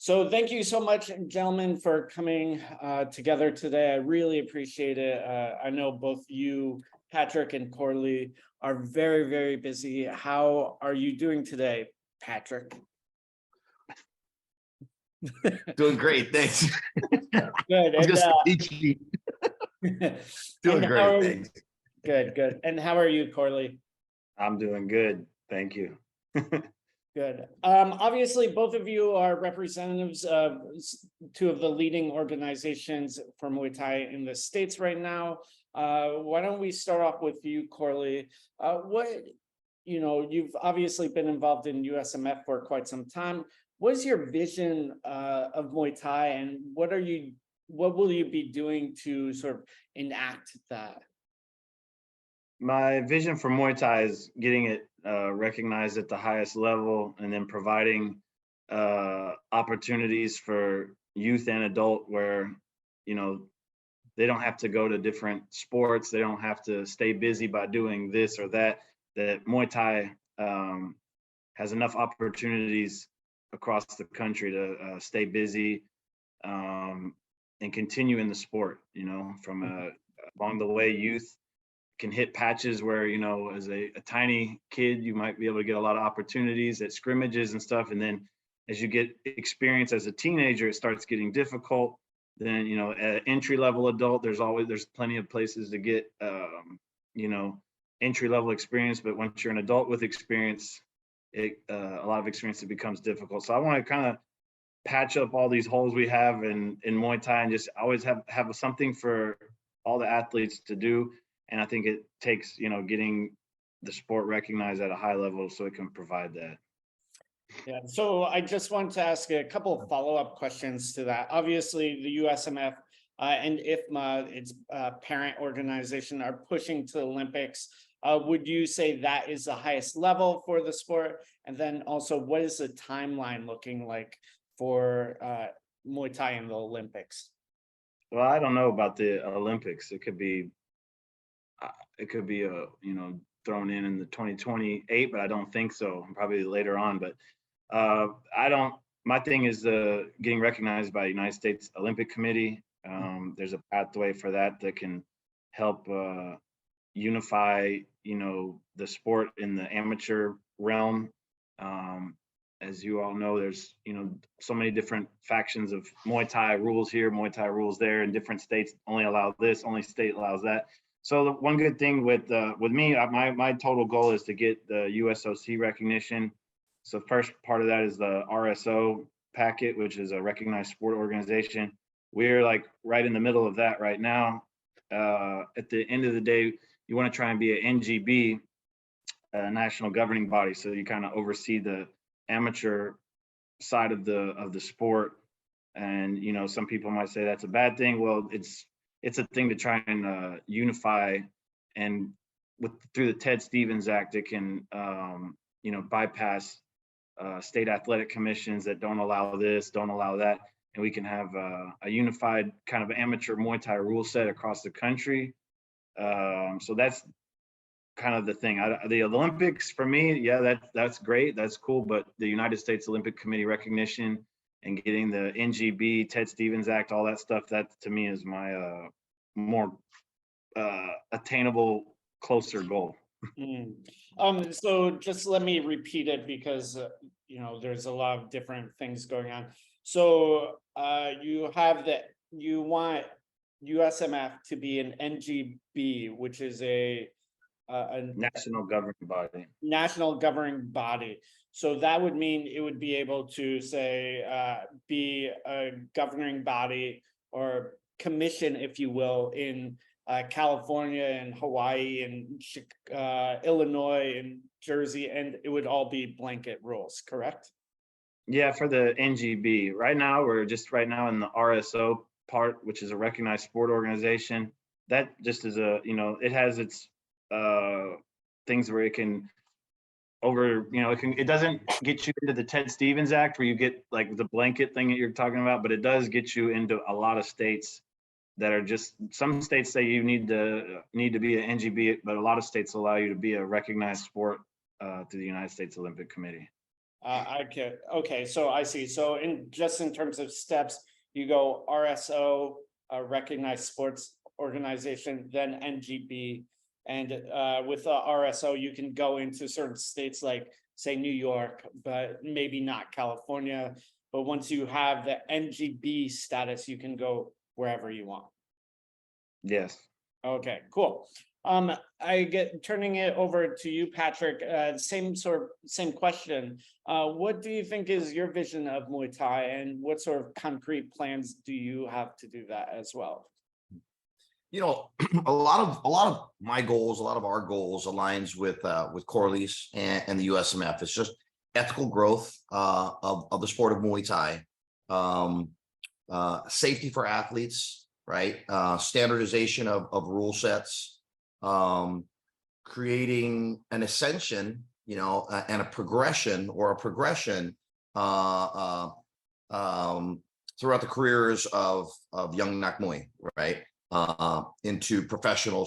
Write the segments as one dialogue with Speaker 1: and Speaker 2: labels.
Speaker 1: So thank you so much, gentlemen, for coming together today. I really appreciate it. I know both you, Patrick and Corley, are very, very busy. How are you doing today, Patrick?
Speaker 2: Doing great, thanks.
Speaker 1: Good.
Speaker 2: I was
Speaker 1: And,
Speaker 2: doing
Speaker 1: and
Speaker 2: great, thanks.
Speaker 1: Good. And how are you, Corley?
Speaker 2: I'm doing good, thank you.
Speaker 1: Good. Obviously, both of you are representatives of two of the leading organizations for Muay Thai in the States right now. Why don't we start off with you, Corley? You've obviously been involved in USMF for quite some time. What is your vision of Muay Thai, and what will you be doing to sort of enact that?
Speaker 2: My vision for Muay Thai is getting it recognized at the highest level, and then providing opportunities for youth and adult where, they don't have to go to different sports. They don't have to stay busy by doing this or that. That Muay Thai has enough opportunities across the country to stay busy and continue in the sport, from along the way. Youth can hit patches where, as a tiny kid, you might be able to get a lot of opportunities at scrimmages and stuff. And then as you get experience as a teenager, it starts getting difficult. Then, at entry level adult, there's plenty of places to get, entry level experience. But once you're an adult with experience, a lot of experience, it becomes difficult. So I want to kind of patch up all these holes we have in Muay Thai, and just always have something for all the athletes to do. And I think it takes, getting the sport recognized at a high level so it can provide that.
Speaker 1: Yeah, so I just want to ask a couple of follow-up questions to that. Obviously, the USMF and IFMA, its parent organization, are pushing to the Olympics. Would you say that is the highest level for the sport? And then also, what is the timeline looking like for Muay Thai in the Olympics?
Speaker 2: Well, I don't know about the Olympics. It could be thrown in the 2028, but I don't think so. Probably later on. But my thing is getting recognized by the United States Olympic Committee. There's a pathway for that can help unify, the sport in the amateur realm. As you all know, there's, so many different factions of Muay Thai rules here, Muay Thai rules there, and different states only allow this, only state allows that. So the one good thing with me, my total goal is to get the USOC recognition. So first part of that is the RSO packet, which is a recognized sport organization. We're like right in the middle of that right now. At the end of the day, you want to try and be an NGB, national governing body. So you kind of oversee the amateur side of the sport. And, some people might say that's a bad thing. Well, it's a thing to try and unify, and through the Ted Stevens Act, it can bypass state athletic commissions that don't allow this, don't allow that, and we can have a unified kind of amateur Muay Thai rule set across the country. So that's kind of the thing. The Olympics for me, yeah, that's great, that's cool, but the United States Olympic Committee recognition and getting the NGB, Ted Stevens Act, all that stuff, that to me is my more attainable, closer goal.
Speaker 1: So just let me repeat it, because there's a lot of different things going on. So you want USMF to be an NGB, which is a
Speaker 2: national governing body.
Speaker 1: National governing body. So that would mean it would be able to say be a governing body or commission, if you will, in California and Hawaii and Illinois and Jersey, and it would all be blanket rules, correct?
Speaker 2: Yeah, for the NGB. Right now, we're just in the RSO part, which is a recognized sport organization. That just is it has its things where it can it doesn't get you into the Ted Stevens Act where you get like the blanket thing that you're talking about, but it does get you into a lot of states that are just, some states say you need to be an NGB, but a lot of states allow you to be a recognized sport through the United States Olympic Committee.
Speaker 1: Okay, so I see. So in terms of steps, you go RSO, recognized sports organization, then NGB. And with the RSO, you can go into certain states like, say, New York, but maybe not California. But once you have the NGB status, you can go wherever you want.
Speaker 2: Yes.
Speaker 1: Okay, cool. I get turning it over to you, Patrick. Same question. What do you think is your vision of Muay Thai, and what sort of concrete plans do you have to do that as well?
Speaker 3: You know, a lot of my goals, a lot of our goals aligns with Corley's and the USMF. It's just ethical growth of the sport of Muay Thai, safety for athletes, right? Standardization of rule sets, creating an ascension, you know, and a progression throughout the careers of young Nak Muay, right? Onto the professional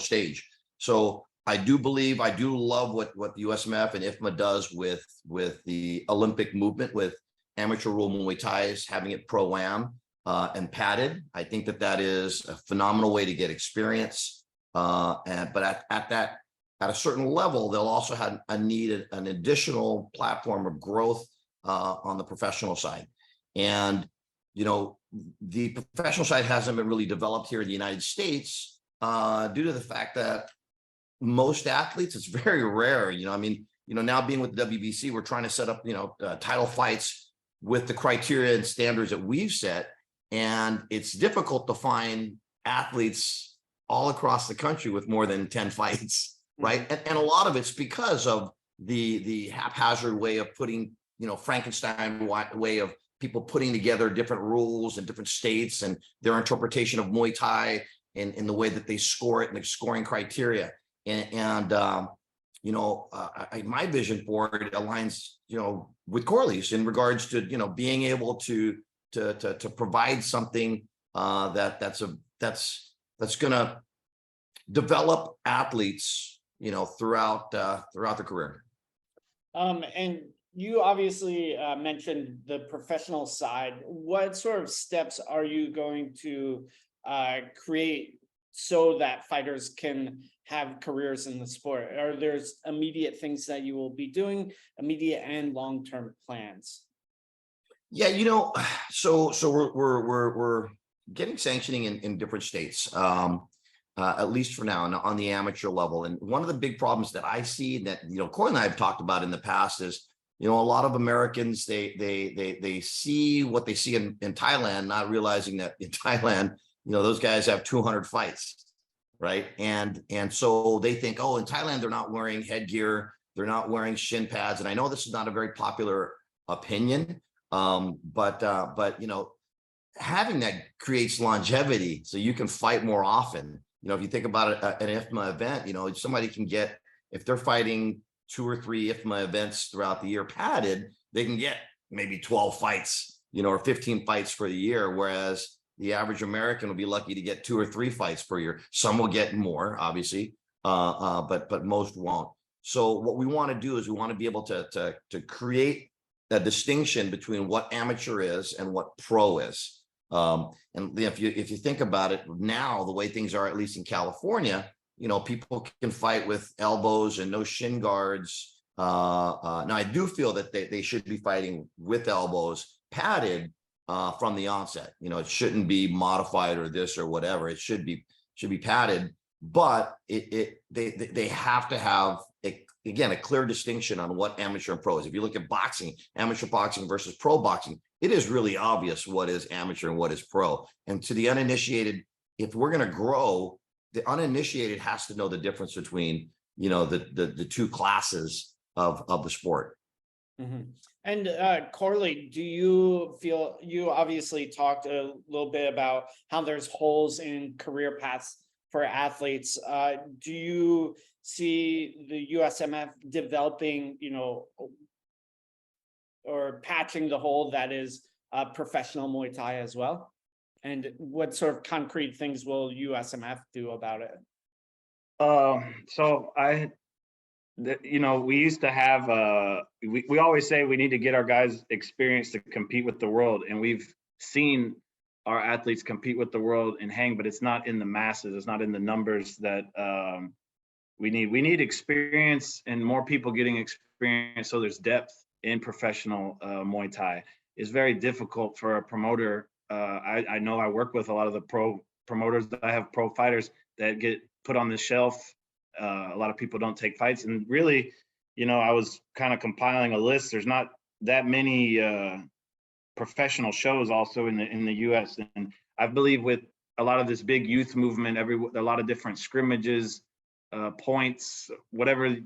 Speaker 3: stage. So I do love what the USMF and IFMA does with the Olympic movement, with amateur rule Muay Thai, having it pro-am and padded. I think that is a phenomenal way to get experience. But at a certain level, they'll also have an additional platform of growth on the professional side. And, you know, the professional side hasn't been really developed here in the United States due to the fact that most athletes, it's very rare, you know, I mean, you know, now being with the WBC, we're trying to set up, you know, title fights with the criteria and standards that we've set. And it's difficult to find athletes all across the country with more than 10 fights, right? And a lot of it's because of the haphazard way of putting, you know, Frankenstein way of people putting together different rules in different states and their interpretation of Muay Thai and the way that they score it and the scoring criteria. And you know, my vision for it aligns, you know, with Corley's in regards to, you know, being able to provide something that's going to develop athletes, you know, throughout the career.
Speaker 1: And you obviously mentioned the professional side. What sort of steps are you going to create so that fighters can have careers in the sport? Are there immediate things that you will be doing, immediate and long-term plans?
Speaker 3: Yeah, you know, so we're getting sanctioning in different states, at least for now, on the amateur level. And one of the big problems that I see that, you know, Corey and I have talked about in the past is, you know, a lot of Americans, they see what they see in Thailand, not realizing that in Thailand, you know, those guys have 200 fights, right? And so they think, oh, in Thailand, they're not wearing headgear, they're not wearing shin pads. And I know this is not a very popular opinion, but you know, having that creates longevity, so you can fight more often. You know, if you think about it, an IFMA event, you know, somebody can get, if they're fighting 2 or 3 IFMA events throughout the year padded, they can get maybe 12 fights, you know, or 15 fights for the year. Whereas the average American will be lucky to get 2 or 3 fights per year. Some will get more, obviously, but most won't. So what we want to do is we want to be able to create a distinction between what amateur is and what pro is. And if you think about it now, the way things are, at least in California, you know, people can fight with elbows and no shin guards. Now, I do feel that they should be fighting with elbows padded from the onset. You know, it shouldn't be modified or this or whatever. It should be padded, but they have to have again a clear distinction on what amateur and pro is. If you look at boxing, amateur boxing versus pro boxing, it is really obvious what is amateur and what is pro. And to the uninitiated, if we're going to grow, the uninitiated has to know the difference between, you know, the two classes of the sport.
Speaker 1: Mm-hmm. And Corley, do you feel, you obviously talked a little bit about how there's holes in career paths for athletes. Do you see the USMF developing, you know, or patching the hole that is professional Muay Thai as well? And what sort of concrete things will USMF do about it?
Speaker 2: So we used to have, we always say we need to get our guys experience to compete with the world. And we've seen our athletes compete with the world and hang, but it's not in the masses. It's not in the numbers that we need. We need experience and more people getting experience. So there's depth in professional Muay Thai. It's very difficult for a promoter. I know I work with a lot of the pro promoters that I have pro fighters that get put on the shelf. A lot of people don't take fights, and really, I was kind of compiling a list. There's not that many professional shows also in the U.S. And I believe with a lot of this big youth movement, a lot of different scrimmages, points, whatever,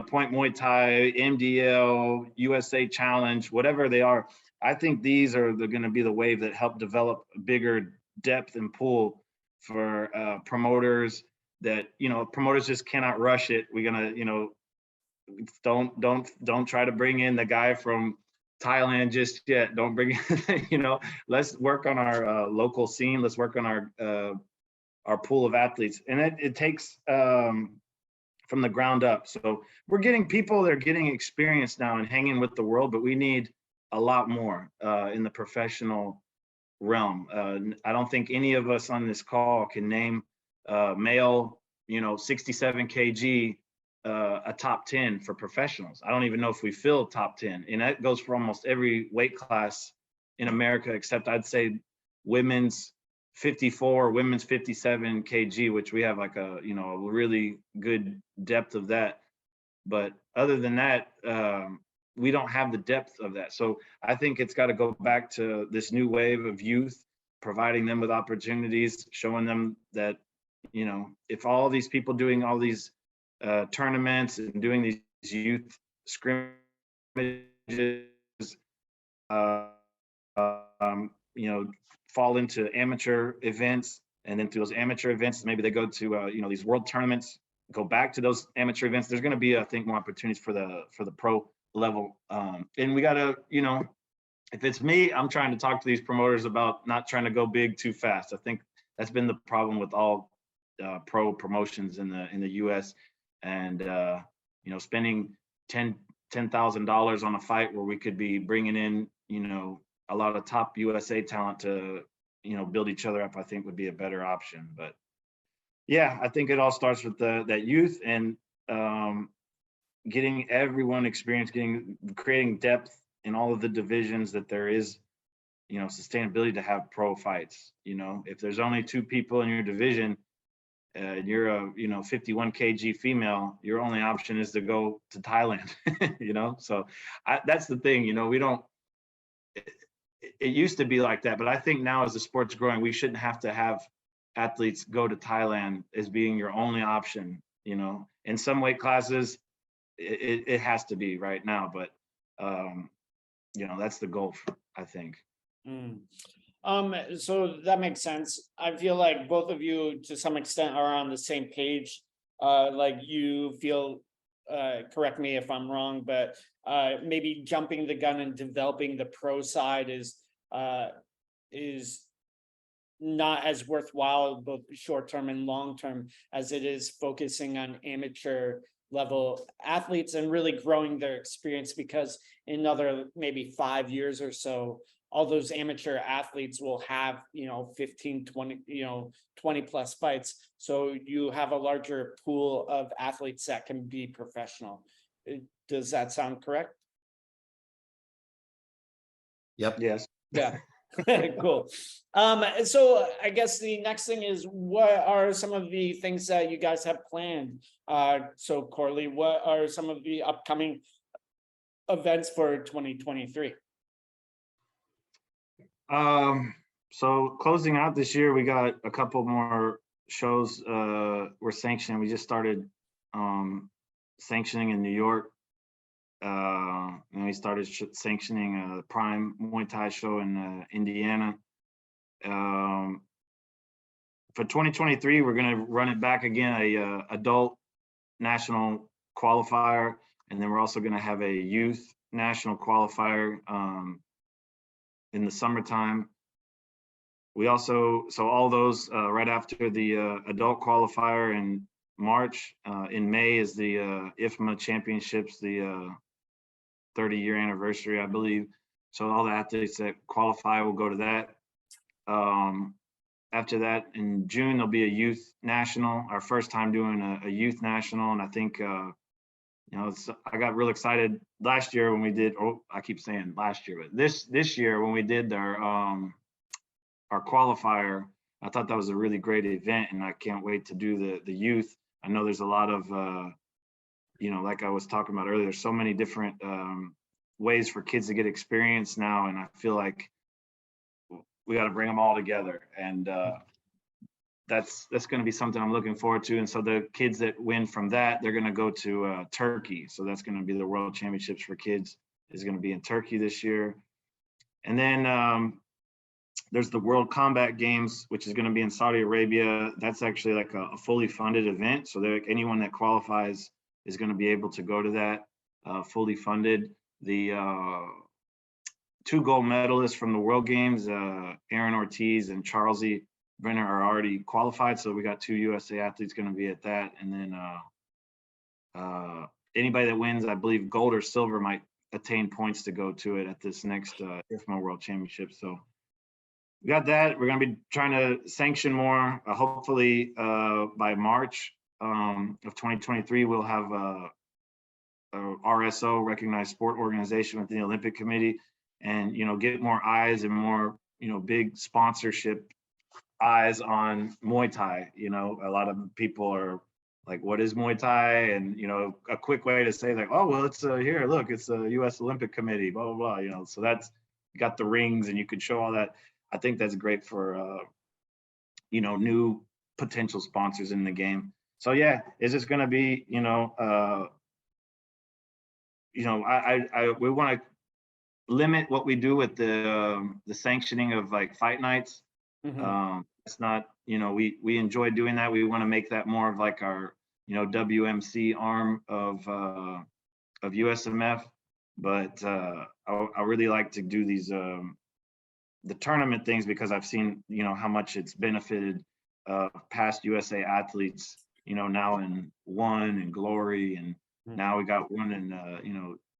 Speaker 2: point Muay Thai, MDL, USA Challenge, whatever they are. I think these are going to be the wave that help develop a bigger depth and pool for promoters. That promoters just cannot rush it. We're gonna don't try to bring in the guy from Thailand just yet. Don't bring let's work on our local scene. Let's work on our pool of athletes, and it takes from the ground up. So we're getting people that are getting experience now and hanging with the world, but we need a lot more in the professional realm. I don't think any of us on this call can name male 67 kg a top 10 for professionals. I don't even know if we fill top 10, and that goes for almost every weight class in America, except I'd say women's 54, women's 57 kg, which we have like a really good depth of that. But other than that, we don't have the depth of that. So I think it's got to go back to this new wave of youth, providing them with opportunities, showing them that if all these people doing all these tournaments and doing these youth scrimmages, fall into amateur events, and then through those amateur events, maybe they go to these world tournaments, go back to those amateur events. There's going to be, I think, more opportunities for the pro level, and we got to, if it's me, I'm trying to talk to these promoters about not trying to go big too fast. I think that's been the problem with all pro promotions in the U.S. and spending $10,000 on a fight where we could be bringing in a lot of top USA talent to build each other up, I think would be a better option. But yeah, I think it all starts with that youth and getting everyone experience, creating depth in all of the divisions that there is, sustainability to have pro fights. If there's only 2 people in your division, you're a 51 kg female, your only option is to go to Thailand. So that's the thing. We don't. It used to be like that, but I think now as the sport's growing, we shouldn't have to have athletes go to Thailand as being your only option. In some weight classes, it has to be right now, but that's the goal, I think.
Speaker 1: So that makes sense. I feel like both of you, to some extent, are on the same page. Like you feel, correct me if I'm wrong, but maybe jumping the gun and developing the pro side is not as worthwhile, both short-term and long-term, as it is focusing on amateur level athletes and really growing their experience, because in another maybe 5 years or so, all those amateur athletes will have 15, 20 20 plus fights, so you have a larger pool of athletes that can be professional. Does that sound correct?
Speaker 3: Yep.
Speaker 2: Yes.
Speaker 1: Yeah. Cool. So I guess the next thing is, what are some of the things that you guys have planned? So Corley, what are some of the upcoming events for 2023?
Speaker 2: So closing out this year, we got a couple more shows we're sanctioning. We just started sanctioning in New York. And we started sanctioning a Prime Muay Thai show in Indiana. For 2023, we're going to run it back again, a adult national qualifier, and then we're also going to have a youth national qualifier in the summertime. We also, so all those right after the adult qualifier and March. In May is the IFMA championships, the 30-year anniversary, I believe. So all the athletes that qualify will go to that. After that, in June, there'll be a youth national, our first time doing a youth national. And I think, I got real excited last year when we did, I keep saying last year, but this year when we did our qualifier, I thought that was a really great event, and I can't wait to do the youth. I know there's a lot of, like I was talking about earlier, there's so many different ways for kids to get experience now, and I feel like we got to bring them all together, and that's going to be something I'm looking forward to. And so the kids that win from that, they're going to go to Turkey. So that's going to be the World Championships for kids is going to be in Turkey this year. And then there's the World Combat Games, which is going to be in Saudi Arabia. That's actually like a fully funded event. So anyone that qualifies is going to be able to go to that fully funded. The 2 gold medalists from the World Games, Aaron Ortiz and Charlesy Brenner, are already qualified. So we got 2 USA athletes going to be at that. And then anybody that wins, I believe gold or silver, might attain points to go to it at this next IFMA World Championship. So we got that. We're going to be trying to sanction more. Hopefully by March of 2023, we'll have a RSO, recognized sport organization within the Olympic Committee, and get more eyes and more big sponsorship eyes on Muay Thai. A lot of people are like, what is Muay Thai? And a quick way to say like, oh well, it's here, look, it's a US Olympic Committee, blah blah blah. So that's got the rings, and you could show all that. I think that's great for new potential sponsors in the game. So yeah, is this going to be we want to limit what we do with the sanctioning of like fight nights. It's not, we enjoy doing that. We want to make that more of like our WMC arm of USMF, but I really like to do these the tournament things, because I've seen how much it's benefited past USA athletes, now in One and Glory, and now we got one in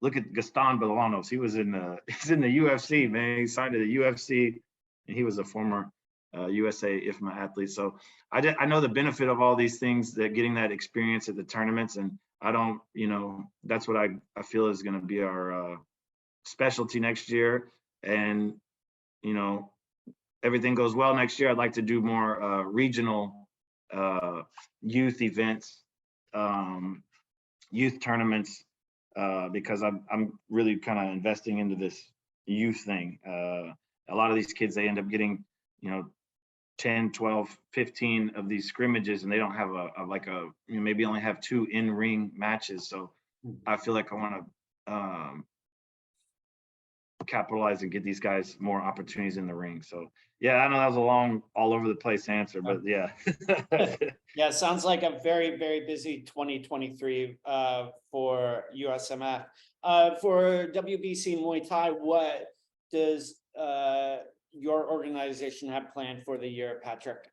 Speaker 2: look at Gaston Bolanos. He's in the UFC, man. He signed to the UFC, and he was a former USA IFMA athlete. So I know the benefit of all these things, that getting that experience at the tournaments, and I don't, that's what I feel is going to be our specialty next year. And everything goes well next year, I'd like to do more regional youth events, youth tournaments, because I'm really kind of investing into this youth thing. A lot of these kids, they end up getting 10, 12, 15 of these scrimmages, and they don't have maybe only have 2 in-ring matches. So I feel like I want to capitalize and get these guys more opportunities in the ring. So yeah, I know that was a long, all over the place answer, but yeah.
Speaker 1: Yeah, sounds like a very, very busy 2023 for USMF. For WBC Muay Thai, what does your organization have planned for the year, Patrick?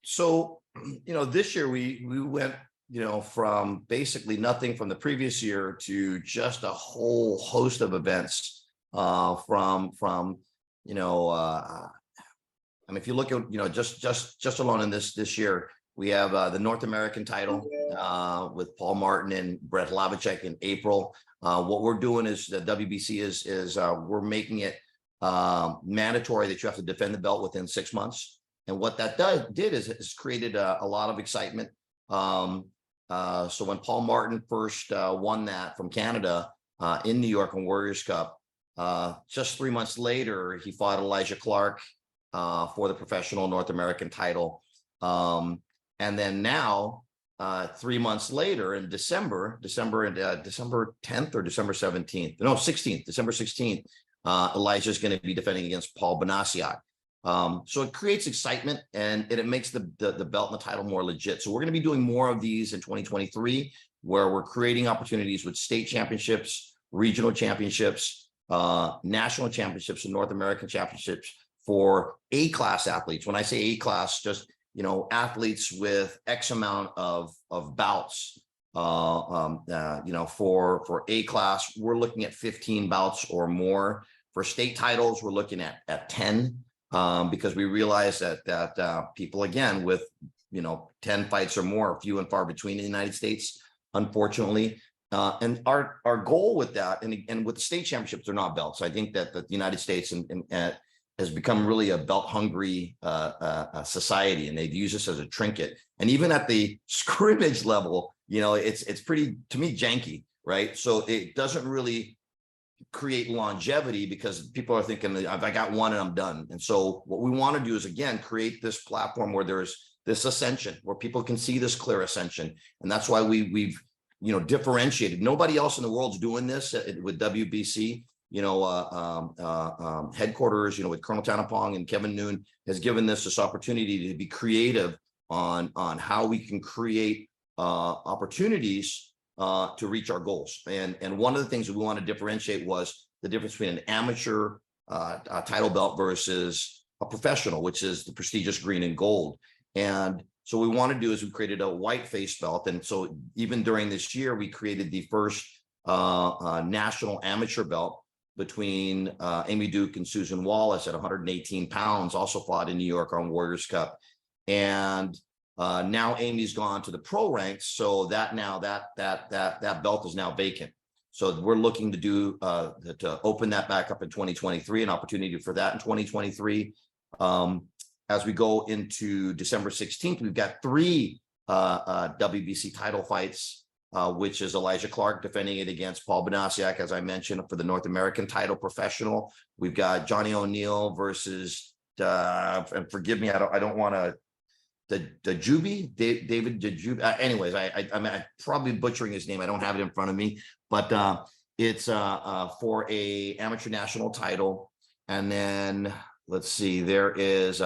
Speaker 3: So this year we went from basically nothing from the previous year to just a whole host of events. If you look at just alone in this year, we have the North American title with Paul Martin and Brett Hlavicek in April. What we're doing is the WBC is we're making it mandatory that you have to defend the belt within 6 months. And what that did is created a lot of excitement. So when Paul Martin first won that from Canada in New York on Warriors Cup, just 3 months later, he fought Elijah Clark for the professional North American title. And then now, 3 months later in December 10th or December 17th, no, 16th, December 16th, Elijah is going to be defending against Paul Benasiak. So it creates excitement, and it makes the belt and the title more legit. So we're going to be doing more of these in 2023, where we're creating opportunities with state championships, regional championships, national championships, and North American championships for A-class athletes. When I say A-class, just athletes with X amount of bouts. For A class, we're looking at 15 bouts or more. For state titles, we're looking at 10, because we realize that people, again, with 10 fights or more are few and far between in the United States, unfortunately. And our goal with that, and with the state championships, they're not belts. I think that the United States has become really a belt hungry society, and they've used this as a trinket. And even at the scrimmage level, it's pretty, to me, janky, right? So it doesn't really create longevity, because people are thinking, I got one and I'm done. And so what we want to do is, again, create this platform where there's this ascension, where people can see this clear ascension. And that's why we've differentiated. Nobody else in the world's doing this with WBC. Headquarters, with Colonel Tanapong and Kevin Noon, has given this opportunity to be creative on how we can create opportunities to reach our goals. And one of the things that we want to differentiate was the difference between an amateur title belt versus a professional, which is the prestigious green and gold. And so what we want to do is we created a white face belt. And so even during this year, we created the first national amateur belt between Amy Duke and Susan Wallace at 118 pounds, also fought in New York on Warriors Cup. And now Amy's gone to the pro ranks, so that belt is now vacant. So we're looking to do to open that back up in 2023, an opportunity for that in 2023. As we go into December 16th, we've got 3 WBC title fights, which is Elijah Clark defending it against Paul Benasiak, as I mentioned, for the North American title professional. We've got Johnny O'Neill versus, and forgive me, I don't want to, David Dajubi. Anyways, I'm probably butchering his name. I don't have it in front of me, but it's for a amateur national title. And then let's see, there is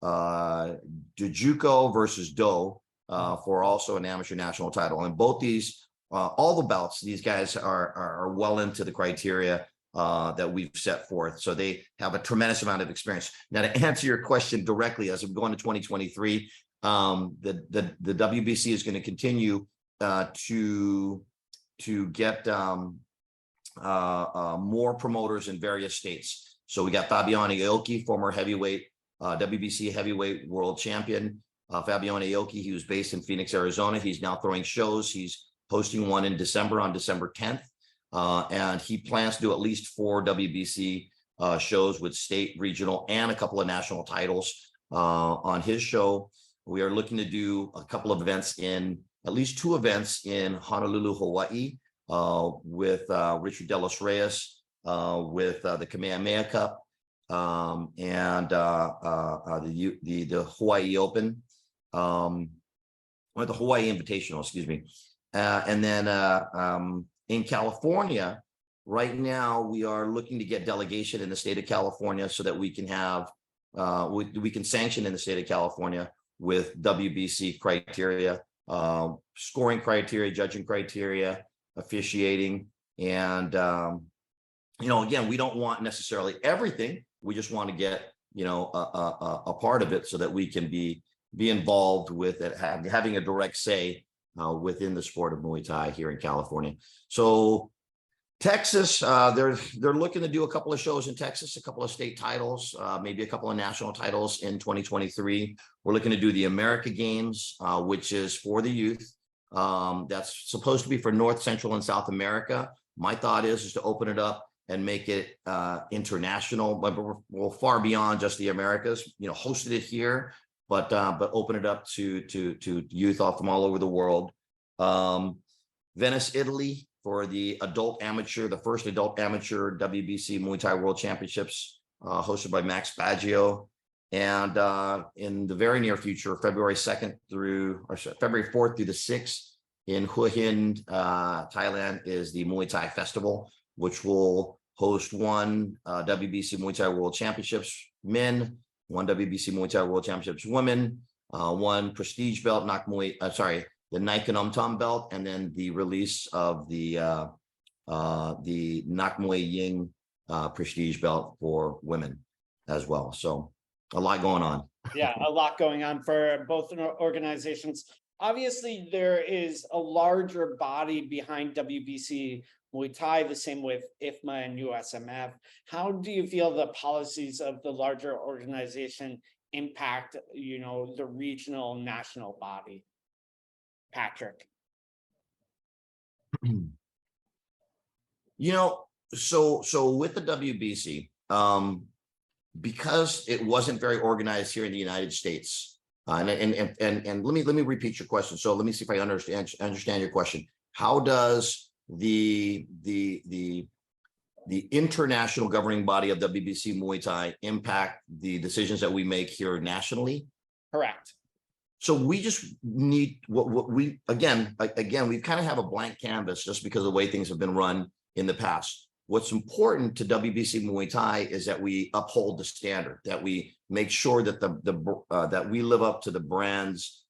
Speaker 3: Dajuko versus Doe for also an amateur national title. And both these, all the bouts, these guys are well into the criteria that we've set forth. So they have a tremendous amount of experience. Now, to answer your question directly, as we go into 2023, the WBC is going to continue to get more promoters in various states. So we got Fabiano Aoki, former heavyweight, WBC heavyweight world champion. Fabiano Aoki, he was based in Phoenix, Arizona. He's now throwing shows. He's hosting one in December, on December 10th. And he plans to do at least 4 WBC shows with state, regional, and a couple of national titles on his show. We are looking to do a couple of events at least 2 events in Honolulu, Hawaii, with Richard De Los Reyes, with the Kamehameha Cup, and the Hawaii Open, or the Hawaii Invitational, excuse me. And then in California, right now, we are looking to get delegation in the state of California so that we can have, we can sanction in the state of California with WBC criteria, scoring criteria, judging criteria, officiating. And, again, we don't want necessarily everything. We just want to get, a part of it so that we can be involved with it, having a direct say within the sport of Muay Thai here in California. So Texas, they're looking to do a couple of shows in Texas, a couple of state titles, maybe a couple of national titles in 2023. We're looking to do the America Games, which is for the youth. That's supposed to be for North, Central, and South America. My thought is to open it up and make it international, but we're far beyond just the Americas. Hosted it here, but open it up to youth from all over the world. Venice, Italy, for the the first adult amateur WBC Muay Thai World Championships, hosted by Max Baggio. And in the very near future, February 4th through the 6th in Hua Hin, Thailand, is the Muay Thai Festival, which will host 1 WBC Muay Thai World Championships men, 1 WBC Muay Thai World Championships women, 1 prestige belt, the Nike Nom Tom belt, and then the release of the Nak Muay Ying prestige belt for women as well. So a lot going on.
Speaker 1: Yeah, a lot going on for both organizations. Obviously, there is a larger body behind WBC Muay Thai, the same with IFMA and USMF. How do you feel the policies of the larger organization impact, the regional national body? Patrick.
Speaker 3: So with the WBC, because it wasn't very organized here in the United States, and let me repeat your question. So let me see if I understand your question. How does the international governing body of WBC Muay Thai impact the decisions that we make here nationally?
Speaker 1: Correct.
Speaker 3: So we just need what we again we kind of have a blank canvas just because of the way things have been run in the past. What's important to WBC Muay Thai is that we uphold the standard, that we make sure that that we live up to the brand's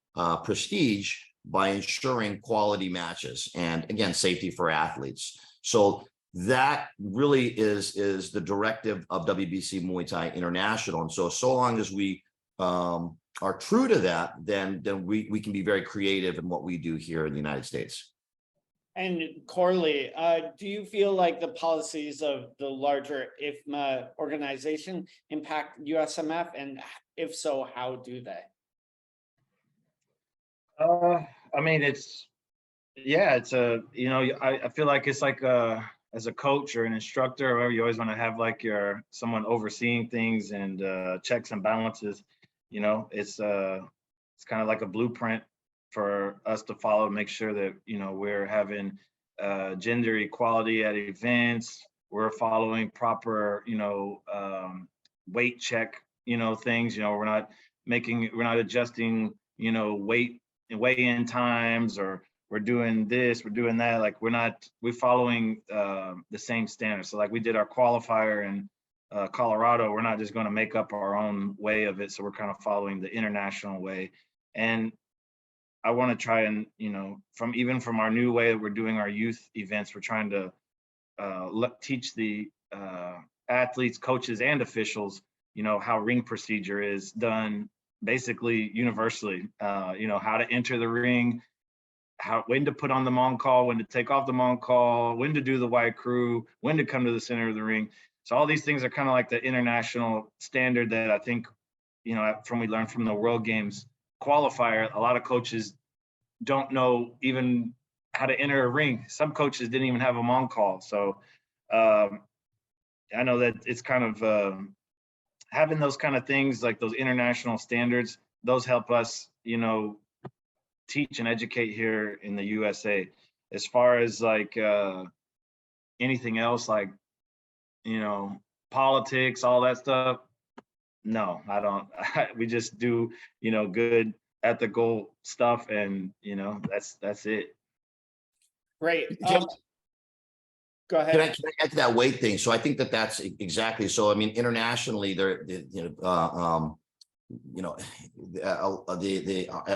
Speaker 3: prestige by ensuring quality matches and again safety for athletes. So that really is the directive of WBC Muay Thai International. And so long as we are true to that, then we can be very creative in what we do here in the United States.
Speaker 1: And Corley, do you feel like the policies of the larger IFMA organization impact USMF? And if so, how do they?
Speaker 2: I mean, it's I feel like it's like as a coach or an instructor or whatever, you always want to have like someone overseeing things and checks and balances. It's kind of like a blueprint for us to follow, make sure that we're having gender equality at events, we're following proper weight check things. We're not adjusting weigh-in times, or we're doing this, we're doing that. Like we're following the same standards. So like we did our qualifier in Colorado, we're not just going to make up our own way of it. So we're kind of following the international way. And I want to try and, from our new way that we're doing our youth events, we're trying to teach the athletes, coaches, and officials, how ring procedure is done basically universally, how to enter the ring, when to put on the Mon call, when to take off the Mon call, when to do the white crew, when to come to the center of the ring. So all these things are kind of like the international standard that I think, we learned from the World Games qualifier. A lot of coaches don't know even how to enter a ring. Some coaches didn't even have a Mon call. So I know that it's kind of having those kind of things, like those international standards, those help us, teach and educate here in the USA. As far as like anything else, like, politics, all that stuff, no, I don't. We just do, good ethical stuff, and that's it.
Speaker 1: Great. Go ahead.
Speaker 3: Can I add to that weight thing? So I think that's exactly. So I mean, internationally, at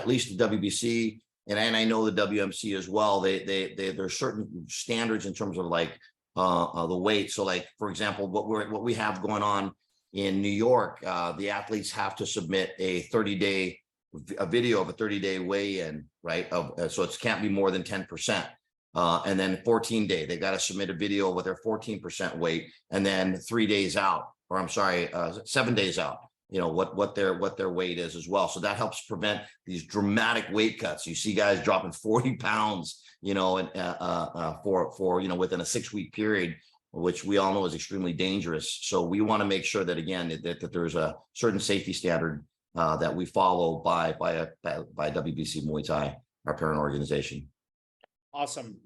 Speaker 3: least the WBC and I know the WMC as well. There's certain standards in terms of like the weight. So like, for example, what we have going on in New York, the athletes have to submit a 30-day video of a 30-day weigh-in, right? So it can't be more than 10%. And then 14-day, they got to submit a video with their 14% weight, and then 3 days out, or I'm sorry, 7 days out, what their weight is as well. So that helps prevent these dramatic weight cuts. You see guys dropping 40 pounds, and for within a 6-week period, which we all know is extremely dangerous. So we want to make sure that again that there's a certain safety standard that we follow by WBC Muay Thai, our parent organization.
Speaker 1: Awesome.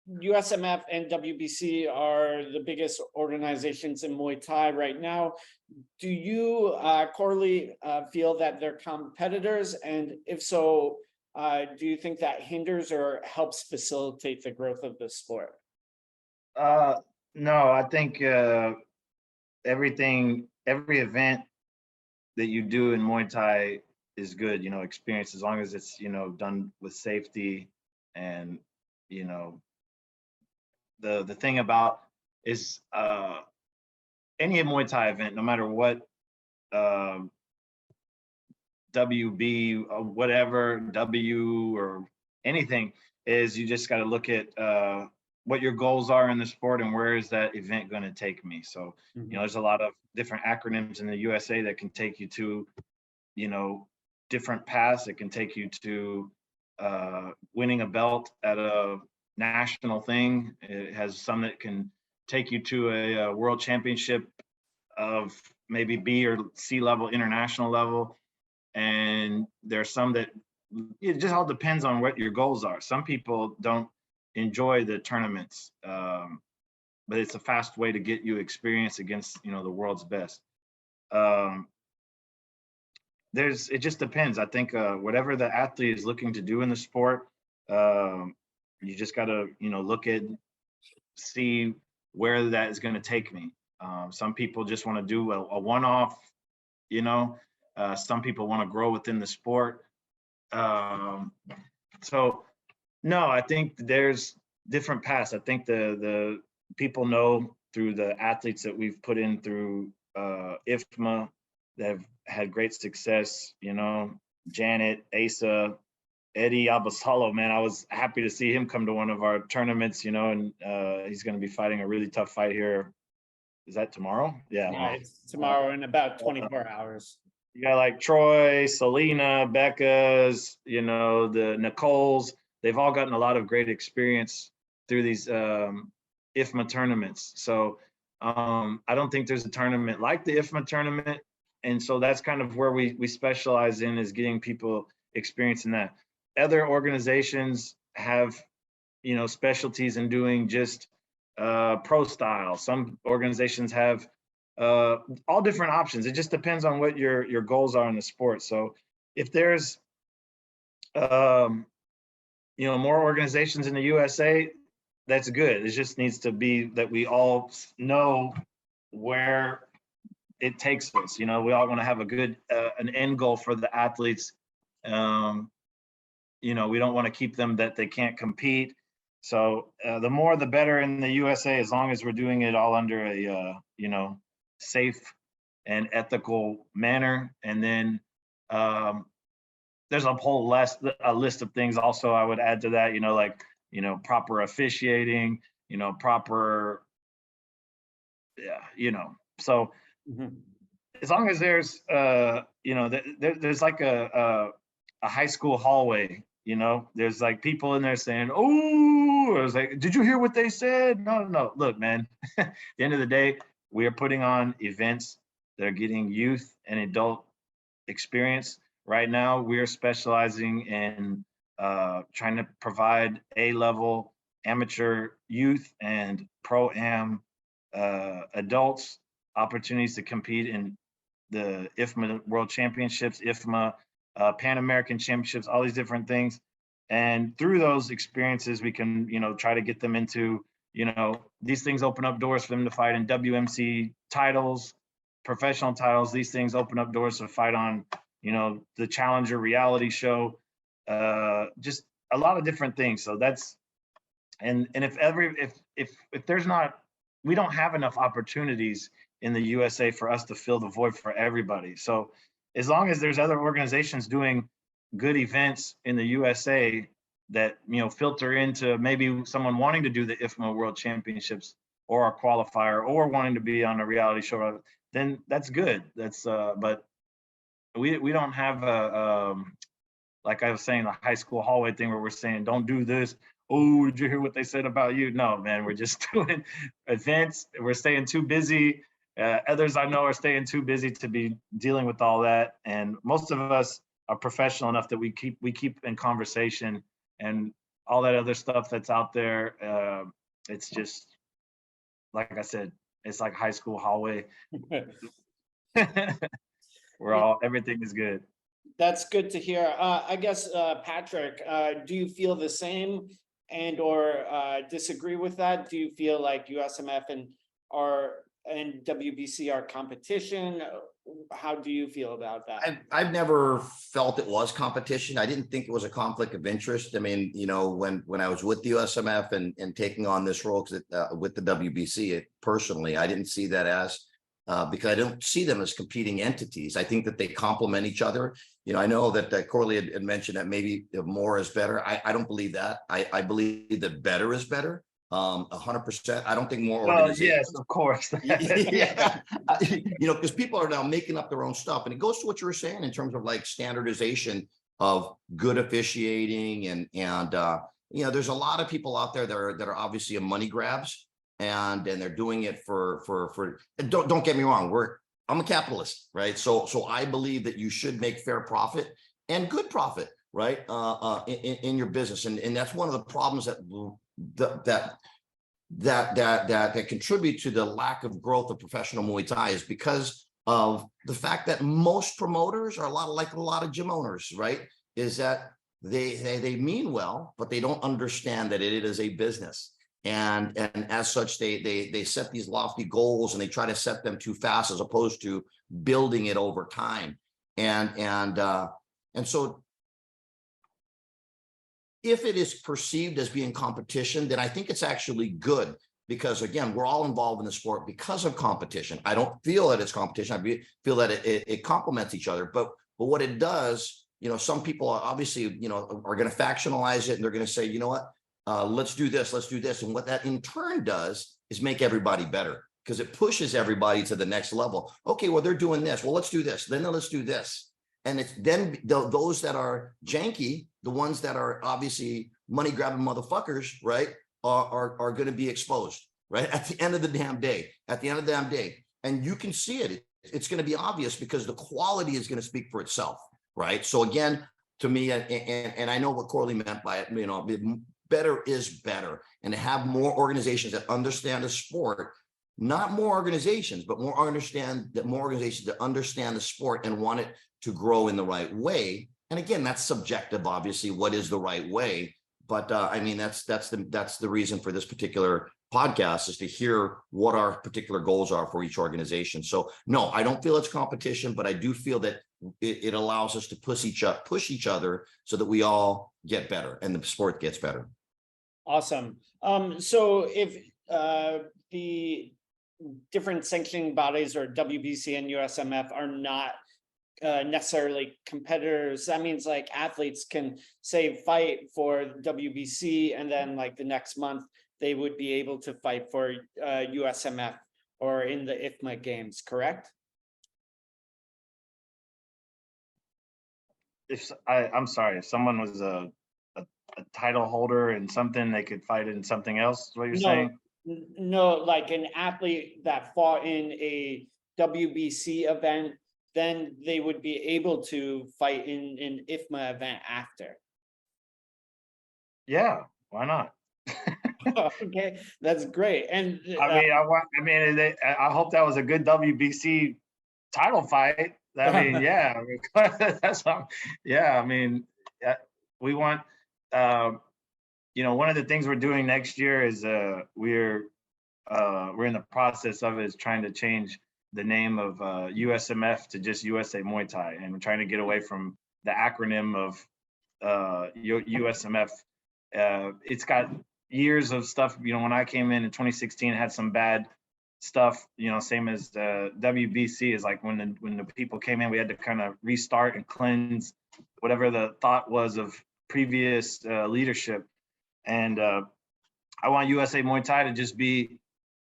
Speaker 1: USMF and WBC are the biggest organizations in Muay Thai right now. Do you, Corley, feel that they're competitors? And if so, do you think that hinders or helps facilitate the growth of the sport?
Speaker 2: No, I think every event that you do in Muay Thai is good, experience, as long as it's, done with safety. And, the thing about is any Muay Thai event, no matter what WB, whatever, W or anything, is you just got to look at what your goals are in the sport and where is that event going to take me. So, you know, there's a lot of different acronyms in the USA that can take you to, you know, different paths. It can take you to winning a belt at a national thing. It has some that can take you to a world championship of maybe B or C level, international level. And there's some that it just all depends on what your goals are. Some people don't enjoy the tournaments, but it's a fast way to get you experience against, you know, the world's best. It just depends. I think whatever the athlete is looking to do in the sport, you just got to, you know, look at, see where that is going to take me. Some people just want to do a one-off, you know, some people want to grow within the sport. So no, I think there's different paths. I think the people know through the athletes that we've put in through IFMA that have had great success, you know, Janet, Asa, Eddie Abasalo, man, I was happy to see him come to one of our tournaments, you know, and he's going to be fighting a really tough fight here. Is that tomorrow? Yeah.
Speaker 1: Yeah, it's tomorrow in about 24 hours.
Speaker 2: You got like Troy, Selena, Becca's, you know, the Nicole's. They've all gotten a lot of great experience through these IFMA tournaments. So I don't think there's a tournament like the IFMA tournament. And so that's kind of where we specialize in, is getting people experiencing that. Other organizations have, you know, specialties in doing just pro style. Some organizations have all different options. It just depends on what your goals are in the sport. So if there's you know, more organizations in the USA, that's good. It just needs to be that we all know where it takes us. You know, we all want to have a good an end goal for the athletes. You know, we don't want to keep them that they can't compete. So the more the better in the USA, as long as we're doing it all under a you know, safe and ethical manner. And then there's a whole list of things also I would add to that, you know, like, you know, proper officiating, you know, proper, yeah, you know, so as long as there's, you know, there's like a high school hallway, you know, there's like people in there saying, oh, I was like, did you hear what they said? No, look, man, at the end of the day, we are putting on events that are getting youth and adult experience. Right now, we're specializing in trying to provide A-level amateur youth and pro-am adults opportunities to compete in the IFMA World Championships, IFMA Pan American Championships, all these different things. And through those experiences, we can, you know, try to get them into, you know, these things open up doors for them to fight in WMC titles, professional titles. These things open up doors to fight on, you know, the Challenger reality show, just a lot of different things. So that's, and if there's not, we don't have enough opportunities in the USA for us to fill the void for everybody. So as long as there's other organizations doing good events in the USA that, you know, filter into maybe someone wanting to do the IFMA World Championships or a qualifier or wanting to be on a reality show, then that's good. That's but we don't have a like I was saying, a high school hallway thing where we're saying, don't do this. Oh, did you hear what they said about you? No, man, we're just doing events. We're staying too busy. Others I know are staying too busy to be dealing with all that. And most of us are professional enough that we keep in conversation, and all that other stuff that's out there. It's just, like I said, it's like high school hallway. Everything is good.
Speaker 1: That's good to hear. I guess, Patrick, do you feel the same and or disagree with that? Do you feel like USMF and WBC are competition? How do you feel about that?
Speaker 3: I've never felt it was competition. I didn't think it was a conflict of interest. I mean, you know, when I was with the USMF and taking on this role with the WBC, personally, I didn't see that as because I don't see them as competing entities. I think that they complement each other. I know that Corley had mentioned that maybe more is better. I don't believe that. I believe that better is better. 100%. I don't think more organizations.
Speaker 2: Yes, of course.
Speaker 3: Yeah, because people are now making up their own stuff, and it goes to what you were saying in terms of like standardization of good officiating, and there's a lot of people out there that are obviously a money grabs, and they're doing it for. Don't get me wrong, I'm a capitalist, right? So I believe that you should make fair profit and good profit, right? In your business, and that's one of the problems that contribute to the lack of growth of professional Muay Thai is because of the fact that most promoters are a lot of gym owners, right? Is that they mean well, but they don't understand that it is a business. And as such, they set these lofty goals and they try to set them too fast as opposed to building it over time. And so if it is perceived as being competition, then I think it's actually good, because again, we're all involved in the sport because of competition. I don't feel that it's competition. I feel that it complements each other. But what it does, some people are obviously, are going to factionalize it, and they're going to say, you know what, let's do this. And what that in turn does is make everybody better, because it pushes everybody to the next level. Okay, well, they're doing this. Well, let's do this. Then let's do this. And it's then those that are janky, the ones that are obviously money grabbing motherfuckers, right, are going to be exposed, right, at the end of the damn day. And you can see it. It's going to be obvious because the quality is going to speak for itself, right? So again, to me, and I know what Corley meant by it, better is better, and to have more organizations that understand the sport. Not more organizations, but more organizations that understand the sport and want it to grow in the right way. And again, that's subjective, obviously, what is the right way. But I mean, that's the reason for this particular podcast, is to hear what our particular goals are for each organization. So no, I don't feel it's competition, but I do feel that it allows us to push each other so that we all get better and the sport gets better.
Speaker 1: Awesome. So if the different sanctioning bodies or WBC and USMF are not necessarily competitors, that means like athletes can say fight for WBC, and then like the next month they would be able to fight for USMF or in the IFMA games, correct?
Speaker 2: I'm sorry, if someone was a title holder in something, they could fight in something else, is what you're saying?
Speaker 1: No, like an athlete that fought in a WBC event, then they would be able to fight in an IFMA event after.
Speaker 2: Yeah, why not?
Speaker 1: Okay, that's great. And
Speaker 2: I hope that was a good WBC title fight. I mean, yeah, that's yeah. I mean, we want. One of the things we're doing next year is we're in the process of is trying to change the name of USMF to just USA Muay Thai, and we're trying to get away from the acronym of USMF. It's got years of stuff. When I came in 2016, it had some bad stuff. Same as WBC is like when the people came in, we had to kind of restart and cleanse whatever the thought was of previous leadership. And I want USA Muay Thai to just be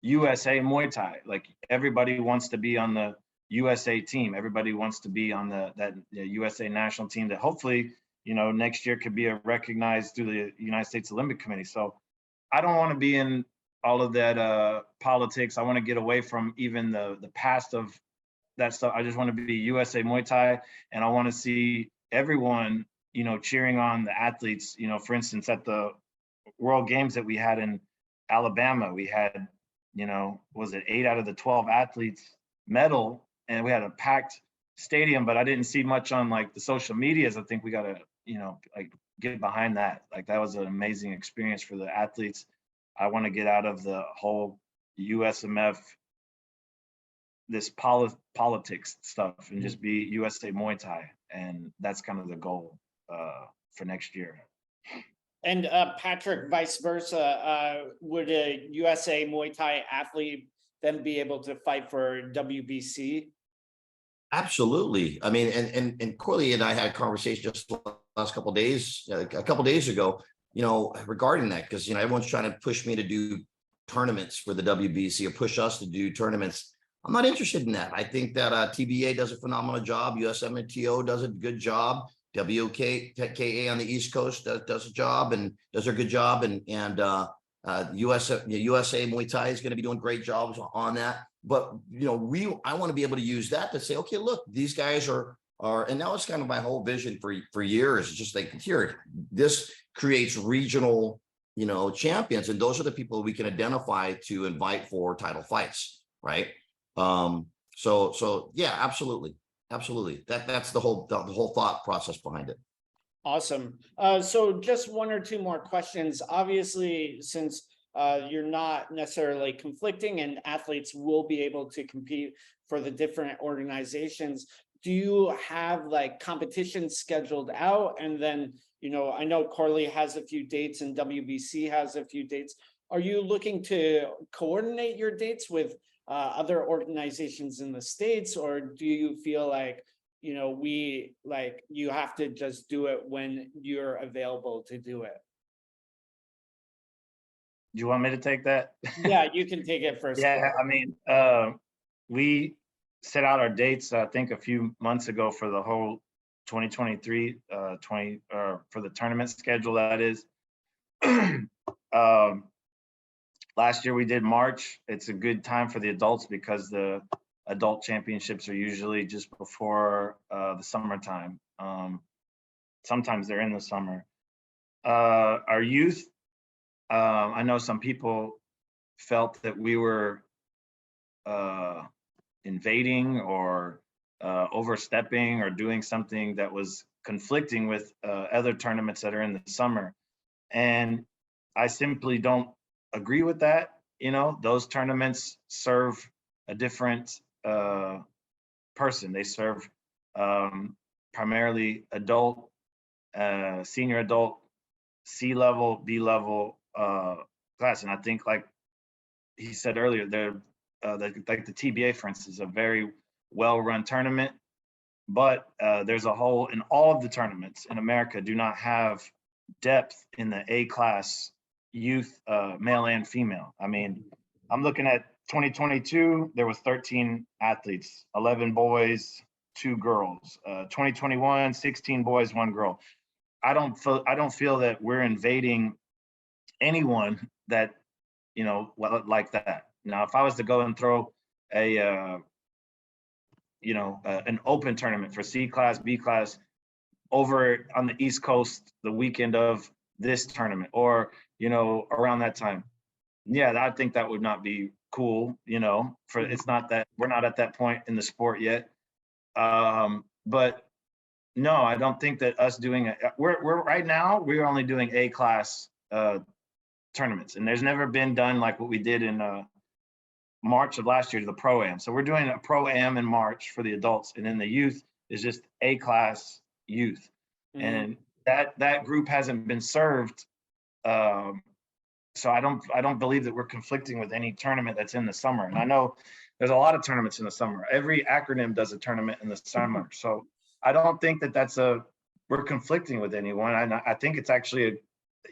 Speaker 2: USA Muay Thai. Like everybody wants to be on the USA team. Everybody wants to be on that USA national team that hopefully, next year could be recognized through the United States Olympic Committee. So I don't want to be in all of that politics. I want to get away from even the past of that stuff. I just want to be USA Muay Thai, and I want to see everyone, cheering on the athletes. For instance, at the World Games that we had in Alabama, we had, was it 8 out of the 12 athletes medal, and we had a packed stadium, but I didn't see much on like the social medias. I think we got to, like get behind that. Like that was an amazing experience for the athletes. I want to get out of the whole USMF, this politics stuff, and just be USA Muay Thai. And that's kind of the goal for next year.
Speaker 1: And Patrick, vice versa, would a USA Muay Thai athlete then be able to fight for WBC?
Speaker 3: Absolutely. I mean, and Corley and I had a conversation just last couple of days, a couple of days ago, regarding that, because everyone's trying to push me to do tournaments for the WBC or push us to do tournaments. I'm not interested in that. I think that TBA does a phenomenal job. USMTO does a good job. WKA on the East Coast does a job and does a good job, and USA Muay Thai is going to be doing great jobs on that. But I want to be able to use that to say, okay, look, these guys are, and now it's kind of my whole vision for years. Just like here, this creates regional, champions, and those are the people we can identify to invite for title fights, right? So yeah, absolutely. That's the whole thought process behind it.
Speaker 1: Awesome. So just one or two more questions. Obviously, since you're not necessarily conflicting and athletes will be able to compete for the different organizations, do you have like competitions scheduled out? And then, I know Corley has a few dates and WBC has a few dates. Are you looking to coordinate your dates with other organizations in the States, or do you feel like, you have to just do it when you're available to do it?
Speaker 2: Do you want me to take that?
Speaker 1: Yeah, you can take it first.
Speaker 2: Yeah, I mean, we set out our dates, I think a few months ago for the whole 2023, for the tournament schedule, that is. Last year we did March. It's a good time for the adults because the adult championships are usually just before the summertime. Sometimes they're in the summer. Our youth, I know some people felt that we were invading or overstepping or doing something that was conflicting with other tournaments that are in the summer. And I simply don't agree with that. Those tournaments serve a different person. They serve primarily adult, senior adult, C level, B level class. And I think, like he said earlier, they're like the TBA, for instance, is a very well-run tournament, but there's a hole in all of the tournaments in America do not have depth in the A class youth, male and female. I mean, I'm looking at 2022, there was 13 athletes, 11 boys, 2 girls. 2021, 16 boys, 1 girl. I don't feel that we're invading anyone that, like that. Now, if I was to go and throw an open tournament for C class, B class over on the East Coast the weekend of this tournament, or, around that time, yeah, I think that would not be cool, it's not that we're not at that point in the sport yet. But no, I don't think that us doing it, we're right now, we're only doing A class tournaments, and there's never been done like what we did in March of last year to the Pro-Am. So we're doing a Pro-Am in March for the adults, and then the youth is just A class youth. Mm-hmm. And that group hasn't been served. So I don't believe that we're conflicting with any tournament that's in the summer. And I know there's a lot of tournaments in the summer. Every acronym does a tournament in the summer. So I don't think that we're conflicting with anyone. I think it's actually,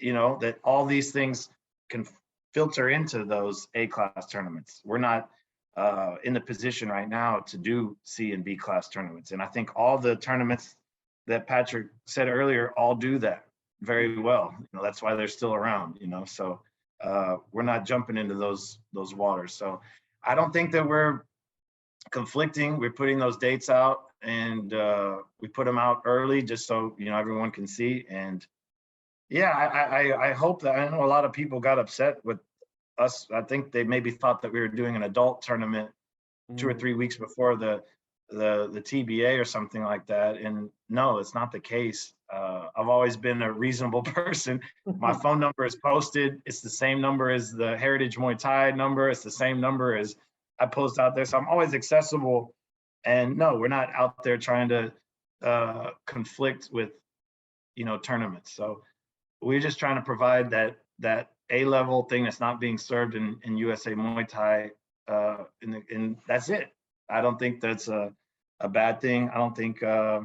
Speaker 2: that all these things can filter into those A class tournaments. We're not in the position right now to do C and B class tournaments. And I think all the tournaments that Patrick said earlier all do that very well. That's why they're still around, so we're not jumping into those waters. So I don't think that we're conflicting. We're putting those dates out, and we put them out early just so everyone can see. And yeah, I hope that, I know a lot of people got upset with us. I think they maybe thought that we were doing an adult tournament 2 or 3 weeks before the TBA or something like that. And no, it's not the case. I've always been a reasonable person. My phone number is posted. It's the same number as the Heritage Muay Thai number. It's the same number as I post out there. So I'm always accessible. And no, we're not out there trying to conflict with, tournaments. So we're just trying to provide that A-level thing that's not being served in USA Muay Thai and that's it. I don't think that's a bad thing. I don't think, yeah,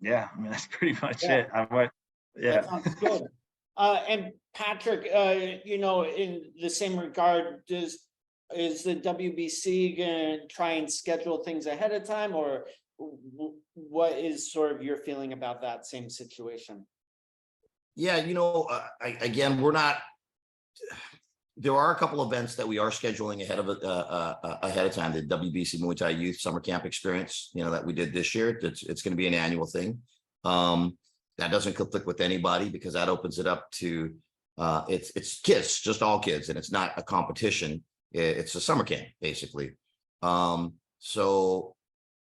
Speaker 2: I mean, that's pretty much
Speaker 1: Yeah.
Speaker 2: it. Yeah.
Speaker 1: That sounds good. And Patrick, in the same regard, is the WBC gonna try and schedule things ahead of time, or what is sort of your feeling about that same situation?
Speaker 3: Yeah, again, we're not. There are a couple events that we are scheduling ahead of time. The WBC Muay Thai Youth Summer Camp Experience, that we did this year. It's going to be an annual thing. That doesn't conflict with anybody because that opens it up to it's kids, just all kids, and it's not a competition. It's a summer camp basically. So,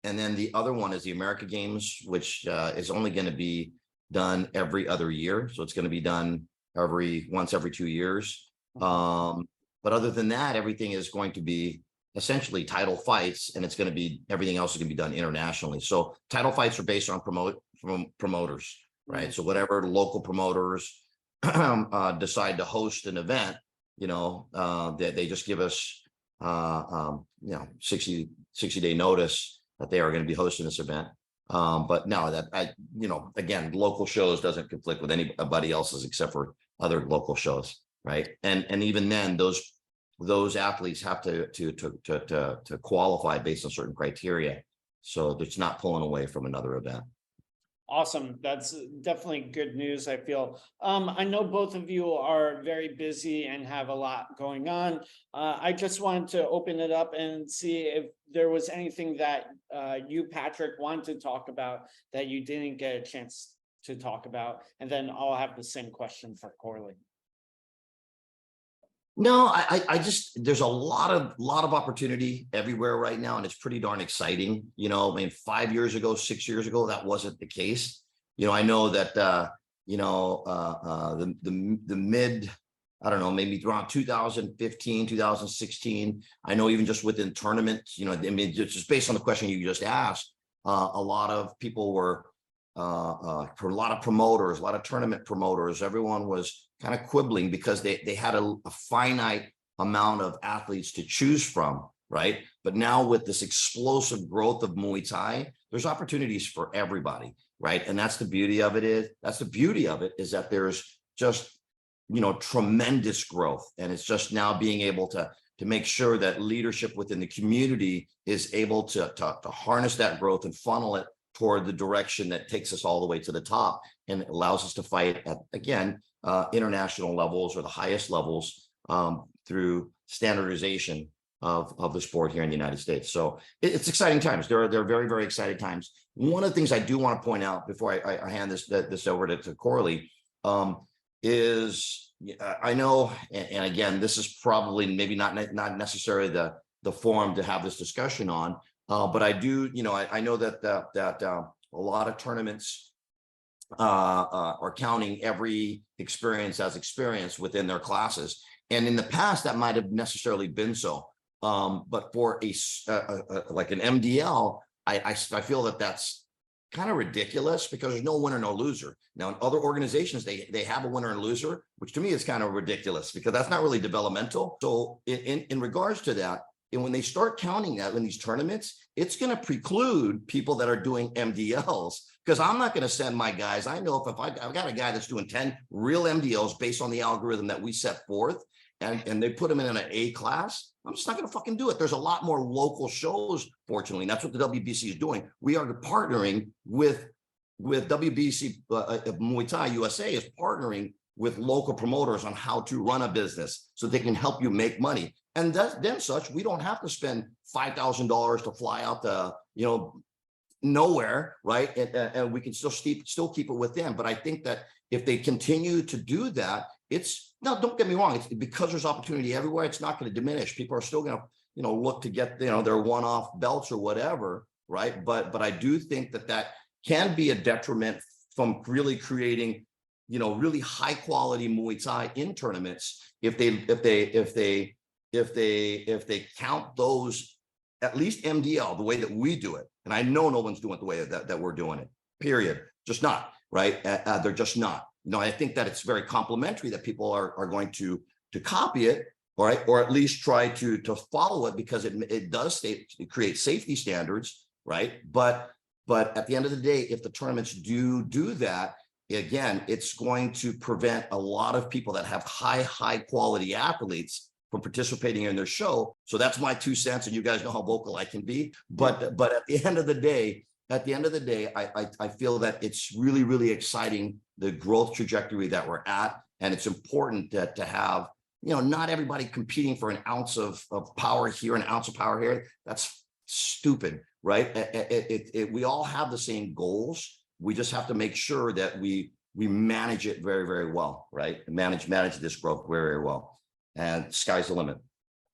Speaker 3: and then the other one is the America Games, which is only going to be done every other year. So it's going to be done once every 2 years. But other than that, everything is going to be essentially title fights, and it's going to be everything else is going to be done internationally. So title fights are based on promoters, right? So whatever local promoters decide to host an event, they just give us 60-day notice that they are going to be hosting this event. But no, again, local shows doesn't conflict with anybody else's except for other local shows, right? And even then, those athletes have to qualify based on certain criteria, so it's not pulling away from another event.
Speaker 1: Awesome. That's definitely good news, I feel. I know both of you are very busy and have a lot going on. I just wanted to open it up and see if there was anything that you, Patrick, wanted to talk about that you didn't get a chance to talk about. And then I'll have the same question for Corley.
Speaker 3: No, I just, there's a lot of opportunity everywhere right now, and it's pretty darn exciting. I mean, 5 years ago, 6 years ago, that wasn't the case. I know that the mid, I don't know, maybe around 2015, 2016. I know even just within tournaments, I mean, just based on the question you just asked, a lot of people were, for a lot of promoters, a lot of tournament promoters, everyone was kind of quibbling because they had a finite amount of athletes to choose from, right? But now with this explosive growth of Muay Thai, there's opportunities for everybody, right? And that's the beauty of it is that there's just, tremendous growth. And it's just now being able to make sure that leadership within the community is able to harness that growth and funnel it toward the direction that takes us all the way to the top and allows us to fight at, again, international levels or the highest levels through standardization of the sport here in the United States. So it's exciting times. They're very, very exciting times. One of the things I do want to point out before I hand this over to Corley is I know, and again, this is probably maybe not necessarily the forum to have this discussion on, but I do, I know that a lot of tournaments are counting every experience as experience within their classes. And in the past, that might have necessarily been so. But for like an MDL, I feel that that's kind of ridiculous because there's no winner, no loser. Now, in other organizations, they have a winner and loser, which to me is kind of ridiculous because that's not really developmental. So in regards to that, and when they start counting that in these tournaments, it's going to preclude people that are doing MDLs, because I'm not going to send my guys. I know if I've got a guy that's doing 10 real MDLs based on the algorithm that we set forth, and they put him in an A class, I'm just not going to fucking do it. There's a lot more local shows, fortunately. And that's what the WBC is doing. We are partnering with WBC, Muay Thai USA is partnering with local promoters on how to run a business so they can help you make money. And then such, we don't have to spend $5,000 to fly out to, nowhere, right? And we can still keep it within. But I think that if they continue to do that, don't get me wrong. It's because there's opportunity everywhere. It's not going to diminish. People are still going to, look to get, their one-off belts or whatever, right? But I do think that can be a detriment from really creating, really high quality Muay Thai in tournaments if they count those, at least MDL, the way that we do it. And I know no one's doing it the way that we're doing it, period. Just not, right? They're just not. I think that it's very complimentary that people are going to copy it, all right, or at least try to follow it, because it does create safety standards, right? But at the end of the day, if the tournaments do that, again, it's going to prevent a lot of people that have high quality athletes from participating in their show. So that's my 2 cents, and you guys know how vocal I can be. But at the end of the day, I feel that it's really exciting, the growth trajectory that we're at, and it's important to have, not everybody competing for an ounce of power here, an ounce of power here. That's stupid, right? We all have the same goals. We just have to make sure that we manage it very well, right? Manage this growth very well, and sky's the limit.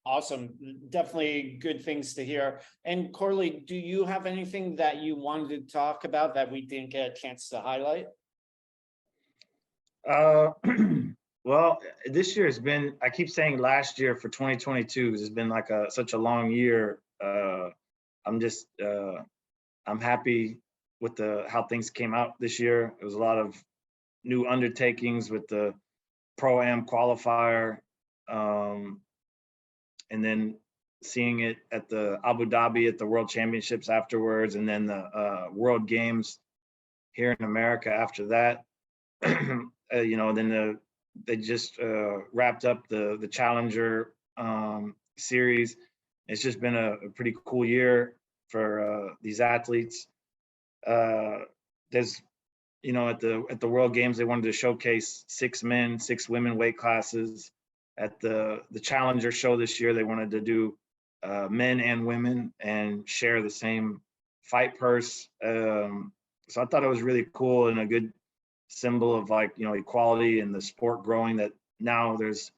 Speaker 1: Awesome. Definitely good things to hear. And Corley, do you have anything that you wanted to talk about that we didn't get a chance to highlight?
Speaker 2: Well, this year has been, I keep saying last year for 2022 has been like such a long year. I'm happy with how things came out this year. It was a lot of new undertakings with the Pro-Am qualifier, and then seeing it at the Abu Dhabi at the World Championships afterwards, and then the World Games here in America after that. Then they just wrapped up the Challenger series. It's just been a pretty cool year for these athletes. There's, at the World Games, they wanted to showcase 6 men, 6 women weight classes. At the Challenger show this year, they wanted to do men and women and share the same fight purse. So I thought it was really cool and a good symbol of equality and the sport growing, that now there's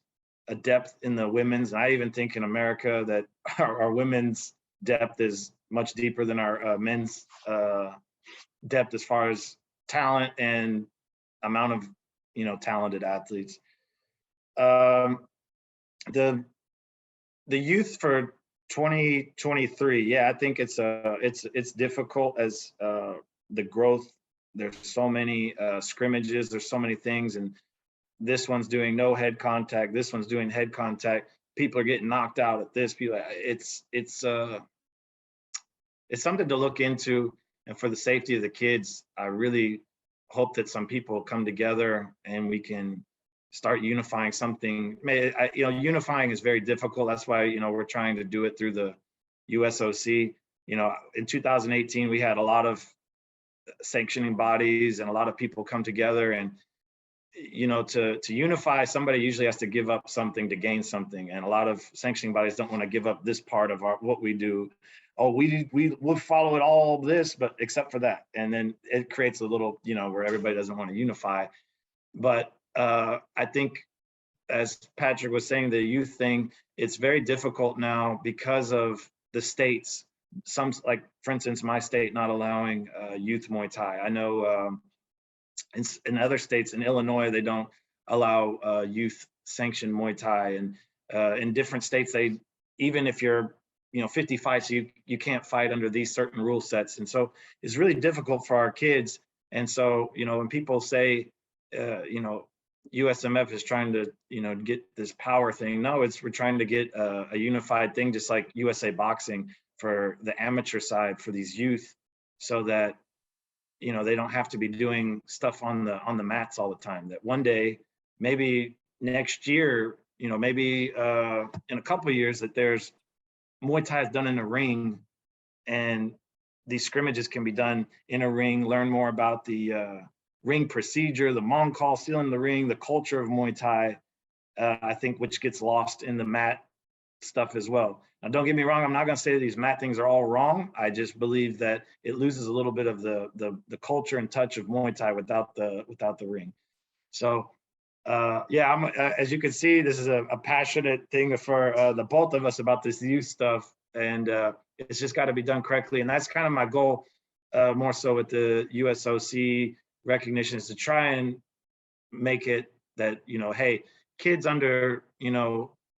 Speaker 2: a depth in the women's. And I even think in America that our women's depth is much deeper than our men's depth as far as talent and amount of talented athletes. The youth for 2023, yeah, I think it's difficult as the growth. There's so many scrimmages, there's so many things, and this one's doing no head contact, this one's doing head contact. People are getting knocked out at this. It's something to look into, and for the safety of the kids, I really hope that some people come together and we can start unifying something. Unifying is very difficult. That's why we're trying to do it through the USOC. In 2018, we had a lot of sanctioning bodies and a lot of people come together, and to unify, somebody usually has to give up something to gain something, and a lot of sanctioning bodies don't want to give up this part of what we do. Oh, we'll follow it all this, but except for that, and then it creates a little where everybody doesn't want to unify. But I think, as Patrick was saying, the youth thing, it's very difficult now because of the states. Some, like for instance, my state not allowing youth Muay Thai. I know in other states, in Illinois, they don't allow youth sanctioned Muay Thai, and in different states, they, even if you're 50 fights, you can't fight under these certain rule sets, and so it's really difficult for our kids. And so when people say USMF is trying to get this power thing, no, we're trying to get a unified thing, just like USA Boxing for the amateur side for these youth, so that they don't have to be doing stuff on the mats all the time. That one day, maybe next year, maybe in a couple of years, that there's Muay Thai is done in a ring, and these scrimmages can be done in a ring. Learn more about the ring procedure, the Mong call, stealing the ring, the culture of Muay Thai. I think which gets lost in the mat stuff as well. Now, don't get me wrong, I'm not going to say that these mat things are all wrong. I just believe that it loses a little bit of the culture and touch of Muay Thai without the ring. So yeah, as you can see, this is a passionate thing for the both of us about this youth stuff, and it's just got to be done correctly. And that's kind of my goal, more so with the USOC recognition, is to try and make it that hey, kids under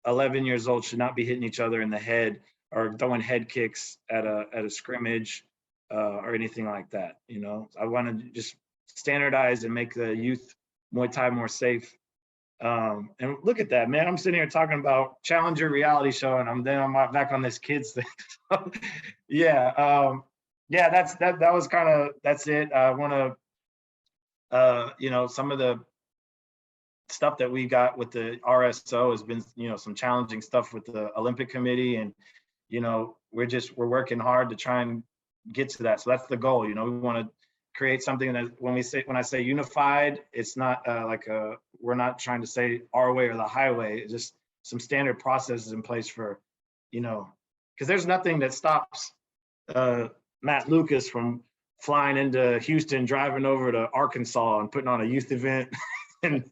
Speaker 2: 11 years old should not be hitting each other in the head or throwing head kicks at a scrimmage or anything like that. I want to just standardize and make the youth Muay Thai more safe. And look at that, man. I'm sitting here talking about Challenger reality show, and I'm back on this kids thing. Yeah. Yeah, that was kind of, that's it. I want to, you know, some of the stuff that we got with the RSO has been, you know, some challenging stuff with the Olympic Committee, and, you know, we're working hard to try and get to that. So that's the goal. You know, we want to create something that when I say unified, it's not we're not trying to say our way or the highway. It's just some standard processes in place for, you know, because there's nothing that stops Matt Lucas from flying into Houston, driving over to Arkansas and putting on a youth event and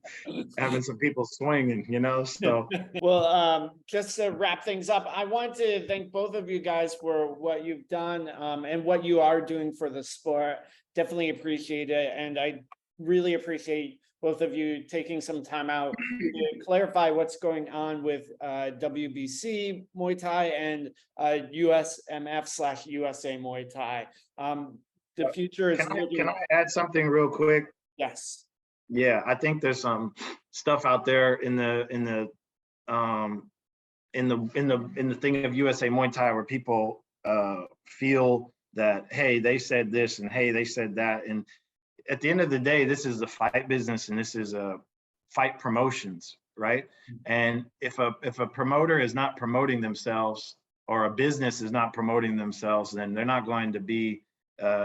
Speaker 2: having some people swinging, you know, so.
Speaker 1: Well, just to wrap things up, I want to thank both of you guys for what you've done and what you are doing for the sport. Definitely appreciate it. And I really appreciate both of you taking some time out to clarify what's going on with WBC Muay Thai and USMF/USA Muay Thai. The future is
Speaker 2: Can I add something real quick?
Speaker 1: Yes.
Speaker 2: Yeah, I think there's some stuff out there in the thing of USA Muay Thai where people feel that, hey, they said this and hey, they said that, and at the end of the day, this is a fight business and this is a fight promotions, right? And if a promoter is not promoting themselves or a business is not promoting themselves, then they're not going to be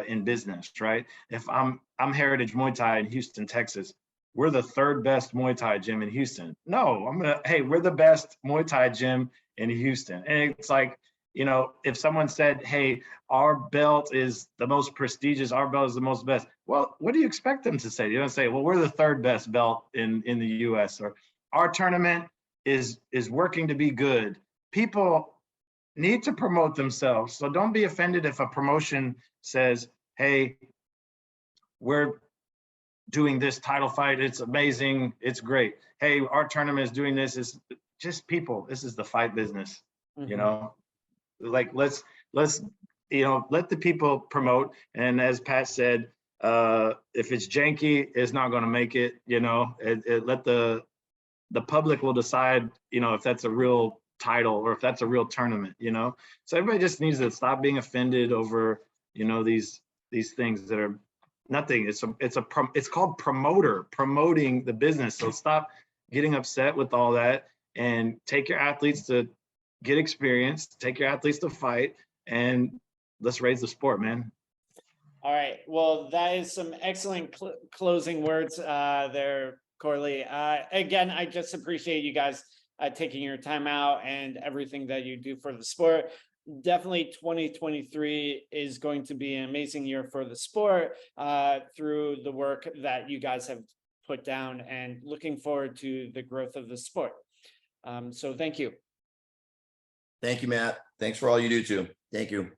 Speaker 2: in business, right? If I'm Heritage Muay Thai in Houston, Texas, we're the third best Muay Thai gym in Houston. No, hey, we're the best Muay Thai gym in Houston. And it's like, you know, if someone said, hey, our belt is the most prestigious, our belt is the most best, well, what do you expect them to say? You don't say, well, we're the third best belt in the US, or our tournament is working to be good. People need to promote themselves. So don't be offended if a promotion says, hey, we're doing this title fight, it's amazing, it's great. Hey, our tournament is doing this. Is just people, this is the fight business, you know? Like let's you know, let the people promote. And as Pat said, if it's janky, it's not going to make it, you know. Let the public will decide, you know, if that's a real title or if that's a real tournament, you know. So everybody just needs to stop being offended over, you know, these things that are nothing. It's called promoting the business. So stop getting upset with all that and take your athletes to get experience, take your athletes to fight, and let's raise the sport, man.
Speaker 1: All right. Well, that is some excellent closing words there, Corley. Again, I just appreciate you guys taking your time out and everything that you do for the sport. Definitely 2023 is going to be an amazing year for the sport through the work that you guys have put down, and looking forward to the growth of the sport. So thank you.
Speaker 3: Thank you, Matt. Thanks for all you do too. Thank you.